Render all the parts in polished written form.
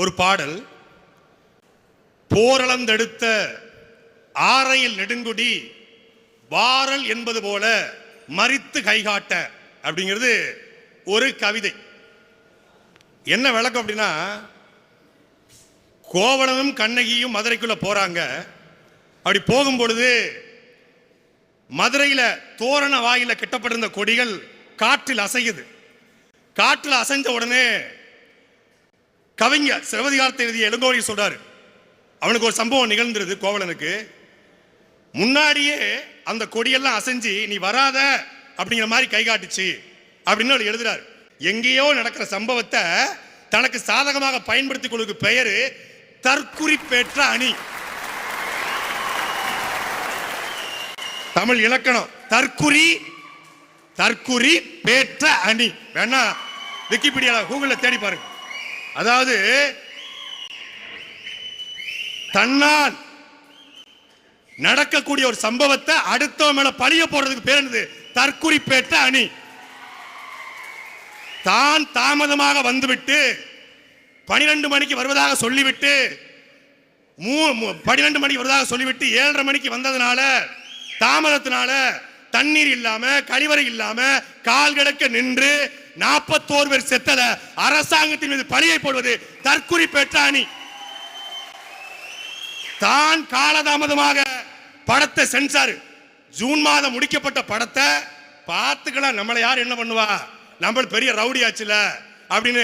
ஒரு பாடல், போரளந்தெடுத்த ஆரையில் நெடுங்குடி வாரல் என்பது போல மரித்து கைகாட்ட அப்படிங்கிறது ஒரு கவிதை. என்ன விளக்கம் அப்படின்னா, கோவலனும் கண்ணகியும் மதுரைக்குள்ள போறாங்க. அப்படி போகும் பொழுது மதுரையில தோரண வாயில கட்டப்பட்டிருந்த கொடிகள் காற்றில் அசையுது. காற்றில் அசைஞ்ச உடனே கவிஞர் சிவதிகாரத்தை எழுதிய இளங்கோவடி சொல்றாரு, அவனுக்கு ஒரு சம்பவம் நிகழ்ந்துருது. கோவலனுக்கு முன்னாடியே அந்த கொடியெல்லாம் அசைஞ்சு நீ வராத அப்படிங்கிற மாதிரி கை காட்டுச்சு அப்படின்னு எழுதுறாரு. எங்கேயோ நடக்கிற சம்பவத்தை தனக்கு சாதகமாக பயன்படுத்திக் கொள்ளுக்கு பெயரு தற்குறிப்பேற்ற அணி. தமிழ் இலக்கணம் தற்குறி பேற்ற அணி. வேணா விக்கிபீடியால கூகுள்ல தேடி பாருங்க. அதாவது தன்னால் நடக்கக்கூடிய ஒரு சம்பவத்தை அடுத்த மேல பழிய போடுறதுக்கு பேர் என்னது? தற்குறிப்பேற்ற அணி. தான் தாமதமாக வந்துவிட்டு 12 மணிக்கு வருவதாக சொல்லிவிட்டு 12 மணிக்கு வருவதாக சொல்லிவிட்டு 7:30 மணிக்கு வந்ததுனால தாமதத்தினால தண்ணீர் இல்லாம கழிவறை இல்லாம கால் கிடக்க நின்று 41 பேர் செத்தத அரசாங்கத்தின் மீது பழியை போடுவது தற்குறிப்பேற்ற அணி. தான் காலதாமதமாக படத்தை சென்சார் ஜூன் மாதம் முடிக்கப்பட்ட படத்தை பார்த்துக்கலாம். நம்மளை யார் என்ன பண்ணுவா, நம்ம பெரிய ரவுடி ஆச்சுல அப்படின்னு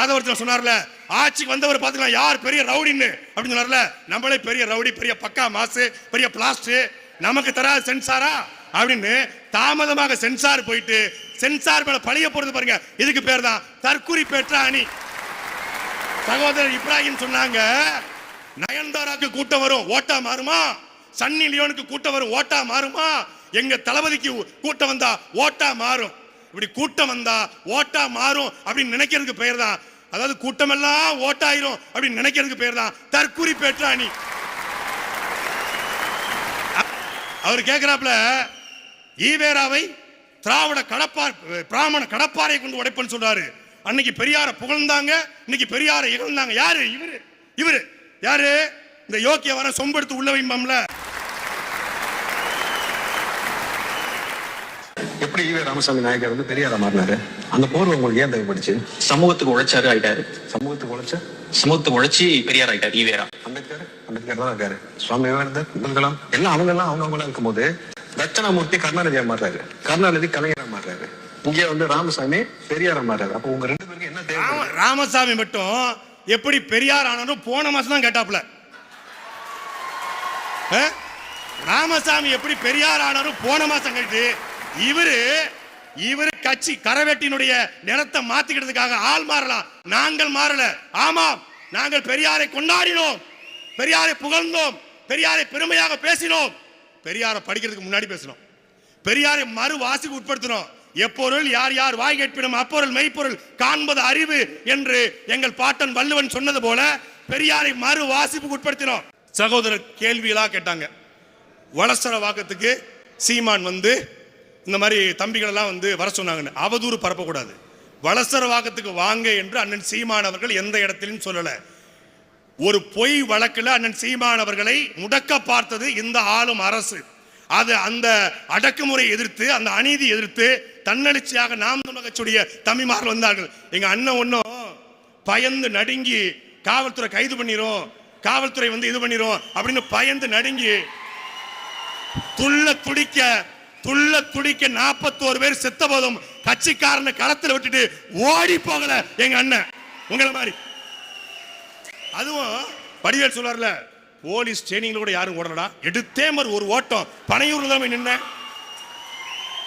ஆதவர்த்தன் சொன்னார்ல. ஆட்சிக்கு வந்தவர் பார்த்துக்கலாம் யார் பெரிய ரவுடின்னு அப்படின்னு சொன்னார்ல. நம்மளே பெரிய ரவுடி, பெரிய பக்கா மாசு, பெரிய பிளாஸ்ட், நமக்கு தராது சென்சாரா அப்படின்னு தாமதமாக சென்சார் போயிட்டு சென்சார் மேல பழிய போடுறது பாருங்க. இதுக்கு பேர் தான் தற்குறிப்பேற்ற அணி. சகோதரர் இப்ராஹிம் சொன்னாங்க, நயன்தாராக்கு கூட்டம் வரும் ஓட்டா மாறுமா, சன்னி லியோனுக்கு கூட்டம் வரும் ஓட்டா மாறுமா, எங்க தளபதிக்கு கூட்டம் வந்தா ஓட்டா மாறும். இப்படி கூட்டம் வந்தா ஓட்டா மாறும் அப்படின்னு நினைக்கிறதுக்கு பெயர் தான், அதாவது கூட்டம் எல்லாம் ஓட்டாயிரும் அப்படின்னு நினைக்கிறதுக்கு பெயர் தான் தற்குறிப்பேற்ற அணி. அவர் கேட்கிறாப்ல, ஈவேராவை திராவிட பிராமண கடப்பாறை கொண்டு உடைப்பன்னு சொல்றாரு. அன்னைக்கு பெரியார புகழ்ந்தாங்க, இன்னைக்கு பெரியார இகழ்ந்தாங்க. யாரு இவரு? யாரு? இந்த யோக்கிய வர சொம்பெடுத்து உள்ள வைம்பம்ல. எப்படி ஈவே ராமசாமி நாயக்கர் வந்து பெரியாரா மாறினாரு? அந்த போர்வை உங்களுக்கு ஏன் தேவைப்படுச்சு? சமூகத்துக்கு உழைச்சாரு, ஆயிட்டாரு. சமூகத்துக்கு உழைச்சி பெரியார் ஆயிட்டாரு ஈவேரா. அம்பேத்கர் தான் இருக்காரு, சுவாமி விவேகானந்தர், அப்துல் கலாம் எல்லாம் அவங்கெல்லாம் இருக்கும்போது தட்சணாமூர்த்தி கருணாநிதியா மாறுறாரு, கருணாநிதி கலைஞரா மாறுறாரு, இங்கே வந்து ராமசாமி பெரியாரா மாறுறாரு. அப்ப உங்க 2 பேருக்கு என்ன தேவை? ராமசாமி மட்டும் எப்படி பெரியார் ஆனாலும் போன மாசம் தான் கேட்டாப்ல. ராமசாமி எப்படி பெரியார் ஆனாலும் போன மாசம் கேட்டு இவரு கட்சி கரவேட்டினுடைய நிறத்தை மாத்திக்கிறதுக்காக ஆள் மாறலாம். நாங்கள் மாறல. ஆமாம், நாங்கள் பெரியாரை கொண்டாடினோம், பெரியாரை புகழ்ந்தோம், பெரியாரை பெருமையாக பேசினோம், பெரியாரை படிக்கிறதுக்கு முன்னாடி பேசணும், பெரியாரை மறு வாசிக்கு உட்படுத்தினோம். எப்பொருள் யார் யார் வாய் கேட்பினும் அப்பொருள் மெய்ப்பொருள் காண்பது அறிவு என்று எங்கள் பாட்டன் வள்ளுவன் சொன்னது போல பெரியாரை மறு வாசிப்புக்கு உட்படுத்தினோம். சகோதரர் கேள்விகளா கேட்டாங்க. வளசர வாக்கத்துக்கு சீமான் வந்து இந்த மாதிரி தம்பிகள் எல்லாம் வந்து வர சொன்னாங்கன்னு அவதூறு பரப்பக்கூடாது. வளசர வாக்கத்துக்கு வாங்க என்று அண்ணன் சீமான் அவர்கள் எந்த இடத்திலும் சொல்லல. ஒரு பொய் வழக்கில் அண்ணன் சீமான் அவர்களை முடக்க பார்த்தது இந்த ஆளும் அரசு. அது அந்த அடக்குமுறை எதிர்த்து, அந்த அநீதி எதிர்த்து தன்னெழுச்சியாக நாம் தமிழர் கட்சியுடைய தம்பிமார்கள் வந்தார்கள். எங்க அண்ணன் ஒன்னும் பயந்து நடுங்கி காவல்துறை கைது பண்ணிரும், காவல்துறை வந்து இது பண்ணிரும் அப்படின்னு பயந்து நடுங்கி துள்ள துடிக்க 41 பேர் செத்த போதும் கட்சிக்காரனை களத்தில் விட்டுட்டு ஓடி போகல எங்க அண்ணன் உங்களை மாதிரி. அதுவும் வடிவேல் சொல்றாருல, போலீஸ் ட்ரெயினிங்ல கூட யாரும் ஓடலடா, எடுத்தே மாதிரி ஒரு ஓட்டம் பனையூர்ல தான் போய் நின்ன.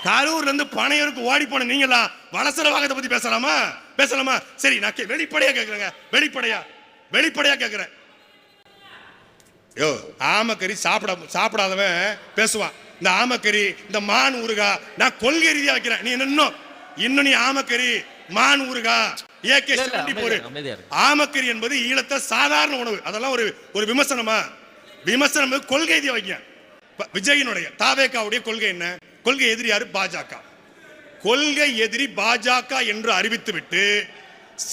கரூர்ல இருந்து பனையூருக்கு ஓடி போன நீங்களா வளசர வாக்கத்தை பத்தி பேசலாமா? சரி, நான் வெளிப்படையா கேட்கிறேங்க, வெளிப்படையா கேட்கிறேன். யோ, ஆமக்கறி சாப்பிடாதவன் பேசுவான். இந்த ஆமக்கறி, இந்த மான் ஊறுகா நான் கொள்கை ரீதியா வைக்கிறேன். நீ இன்னும் நீ ஆமக்கறி மான் ஊறுகா ஆமக்கறி என்பது ஈழத்தை சாதாரண உணவு. அதெல்லாம் ஒரு விமர்சனம் கொள்கை ரீதியா வைக்க. விஜயினுடைய தாவேகாவுடைய கொள்கை என்ன? கொள்கை எதிரி யாரு? பாஜக. கொள்கை எதிரி பாஜக என்று அறிவித்துவிட்டு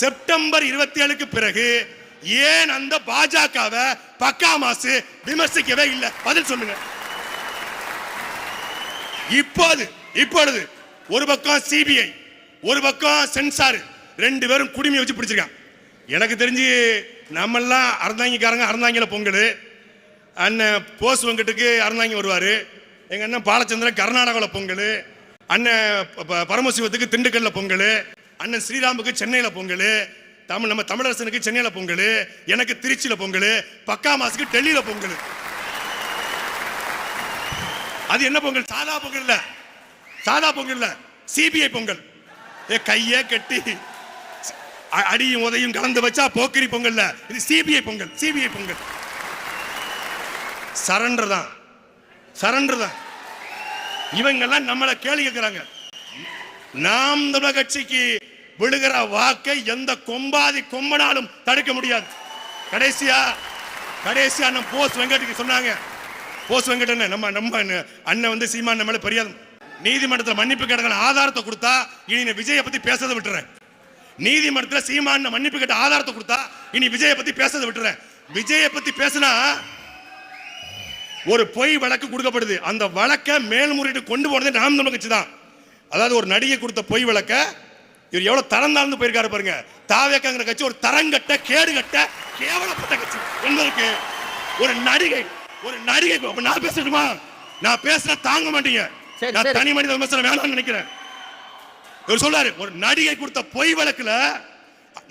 செப்டம்பர் 27க்கு பிறகு ஏன் அந்த பாஜகவை பக்கா மாசு விமர்சிக்கவே இல்லை? பதில் சொல்லுங்க. இப்பொழுது ஒரு பக்கம் சிபிஐ, ஒரு பக்கம் சென்சார், ரெண்டு பேரும் குடிமையை வச்சு பிடிச்சிருக்கான். எனக்கு தெரிஞ்சு நம்மெல்லாம் அறந்தாங்கிக்காரங்க அறந்தாங்கில பொங்கல், அண்ணன் போஸ் வெங்கட்டுக்கு அறந்தாங்கி வருவார், எங்கள் அண்ணன் பாலச்சந்திரன் கர்நாடகாவில் பொங்கல், அண்ணன் பரமசிவத்துக்கு திண்டுக்கல்ல பொங்கல், அண்ணன் ஸ்ரீராமுக்கு சென்னையில் பொங்கல், நம்ம தமிழரசனுக்கு சென்னையில் பொங்கல், எனக்கு திருச்சியில் பொங்கல், பக்கா மாசுக்கு டெல்லியில் பொங்கல். அது என்ன பொங்கல்? சாதா பொங்கல் இல்ல, சாதா பொங்கல் இல்ல, சிபிஐ பொங்கல். கையை கட்டி அடியும் உதையும் கலந்து வச்சா போக்கிரி பொங்கல். இது CBI Pongal. CBI Pongal surrender தான், சரண்டர் தான். இவங்கெல்லாம் நம்மளை கேள்வி கேட்கிறாங்க. நாம் தமிழர் கட்சிக்கு விழுகிற வாக்கை எந்த கொம்பாதி கொம்பனாலும் தடுக்க முடியாது. கடைசியா நம்ம போஸ் வெங்கட்டுக்கு சொன்னாங்க. போஸ் வெங்கட் நம்ம அண்ணன் வந்து சீமான் மேல பெரிய நீதிமன்றத்தில் மன்னிப்பு கேட்க ஆதாரத்தை கொடுத்தா இனி விஜயை பத்தி பேசதை விட்டுறேன். நீதிமன்றத்தில் சீமான் மன்னிப்பு கேட்ட ஆதாரத்தை கொடுத்தா இனி விஜயை பத்தி பேசதை விட்டுறேன். விஜயை பத்தி பேசினா ஒரு பொய் வழக்கு கொடுக்கப்படுது. அந்த வழக்கை மேல்முறையீடு கொண்டு போனதே நாம் தமிழர் கட்சி தான். அதாவது ஒரு நடிகை கொடுத்த பொய் வழக்க இவர் எவ்வளவு தரம் தாழ்ந்து போயிருக்காரு பாருங்க. தாவேக்காங்கிற கட்சி ஒரு தரங்கட்ட கேடுகட்ட கேவலப்பட்ட கட்சி என்பதற்கு ஒரு நடிகை நான் பேசட்டுமா? நான் பேசுற தாங்க மாட்டீங்க. நான் தனி மனித விமர்சனம் வேணாம்னு நினைக்கிறேன். இவர் சொல்றாரு ஒரு நடிகை கொடுத்த பொய் வழக்குல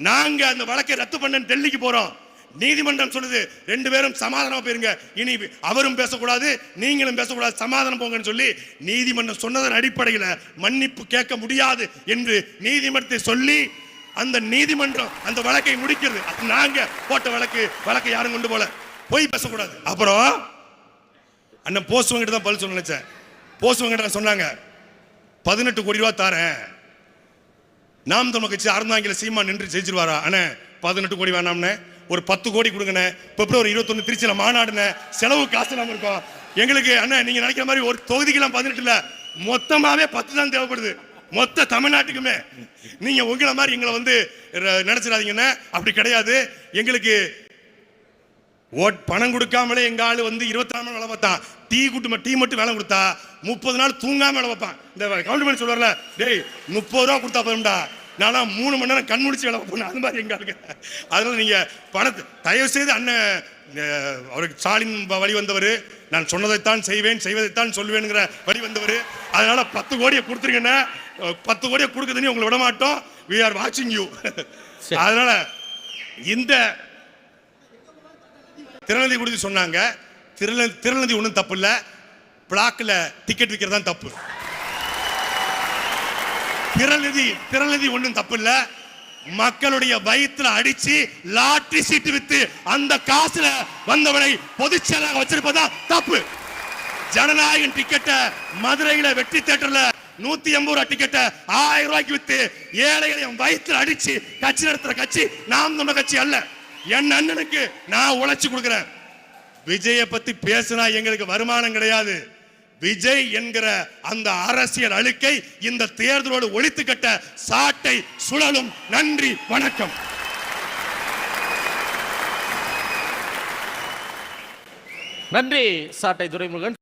நாங்க அந்த வழக்கை ரத்து பண்ண டெல்லிக்கு போறோம். நீதிமன்றம் சொல்லுது ரெண்டு பேரும் சமாதானமா போயிருங்க, இனி அவரும் பேசக்கூடாது நீங்களும் பேசக்கூடாது, சமாதானம் போங்கன்னு சொல்லி நீதிமன்றம் சொன்னதன் அடிப்படையில் மன்னிப்பு கேட்க முடியாது என்று நீதிமன்றத்தை சொல்லி அந்த நீதிமன்றம் அந்த வழக்கை முடிக்கிறது. நாங்க போட்ட வழக்கை யாரும் கொண்டு போல, போய் பேசக்கூடாது. அப்புறம் அண்ணன் போஸ் வெங்கட் தான் பதில் சொல்ல நினைச்சேன். போஸ் வெங்கட் சொன்னாங்க 18 கோடி ரூபாய் தாரேன், நாம் தமிழர் கட்சி அறந்தாங்கில சீமா நின்று ஜெயிச்சிருவாரா? அண்ணே 18 கோடி வேணாம்னே, ஒரு 10 கோடி கொடுங்கண்ணே, பிப்ரவரி 21 திருச்சியில் மாநாடுன செலவு காசு இல்லாமல் இருக்கும் எங்களுக்கு. அண்ணன் நீங்க நினைக்கிற மாதிரி ஒரு தொகுதிக்கெல்லாம் 18 இல்ல, மொத்தமாவே 10 தான் தேவைப்படுது, மொத்த தமிழ்நாட்டுக்குமே. நீங்க உங்களை மாதிரி எங்களை வந்து நினைச்சிடாதீங்கன்னு, அப்படி கிடையாது. எங்களுக்கு பணம் கொடுக்காமலே எங்க ஆளு வந்து 24 நாள் வேலை பார்த்தான். டீ மட்டும் வேலை கொடுத்தா 30 நாள் தூங்காம வேலை பார்ப்பான். இந்த கவுண்ட் பண்ணி சொல்றாருல, டேய் 30 ரூபா கொடுத்தா போதும்டா, நானா 3 மணி நேரம் கண் முடிச்சு வேலை பார்ப்பேன். அது மாதிரி எங்க ஆளுங்க. அதனால நீங்க பணத்தை தயவு செய்து அண்ணன் அவருக்கு ஸ்டாலின் வழி வந்தவர், நான் சொன்னதைத்தான் செய்வேன் செய்வதைத்தான் சொல்வேனுங்கிற வழி வந்தவர். அதனால 10 கோடியை கொடுத்துருங்கண்ணே, 10 கோடியை கொடுக்குதுன்னு உங்களை விட மாட்டோம். we are watching you. அதனால இந்த திருநெல்வேலி குறித்து சொன்னாங்க. திருநெல்வேலி ஒன்றும் தப்பு இல்லை, பிளாக்ல டிக்கெட் விற்கிறது தான் தப்பு. திருநெல்வேலி ஒன்றும் தப்பு இல்லை, மக்களுடைய வயிற்றுல அடிச்சு லாட்டரி சீட்டு வித்து அந்த காசுல வந்தவனை பொதுச்செயலாக வச்சிருப்பதா தப்பு. ஜனநாயகன் டிக்கெட்டை மதுரையில வெற்றி தியேட்டர்ல 180 ரூபாய் டிக்கெட்டை 1000 ரூபாய்க்கு வித்து ஏழைகளையும் வயிற்றுல அடிச்சு கட்சி நடத்துற கட்சி நாம் தமிழர் கட்சி அல்ல. என் அண்ணனுக்கு நான் உழைச்சு கொடுக்கிறேன். விஜயை பத்தி பேசினா எங்களுக்கு வருமானம் கிடையாது. விஜய் என்கிற அந்த அரசியல் அழுக்கை இந்த தேர்தலோடு ஒழித்து கட்ட சாட்டை சுழலும். நன்றி, வணக்கம். நன்றி சாட்டை துரைமுருகன்.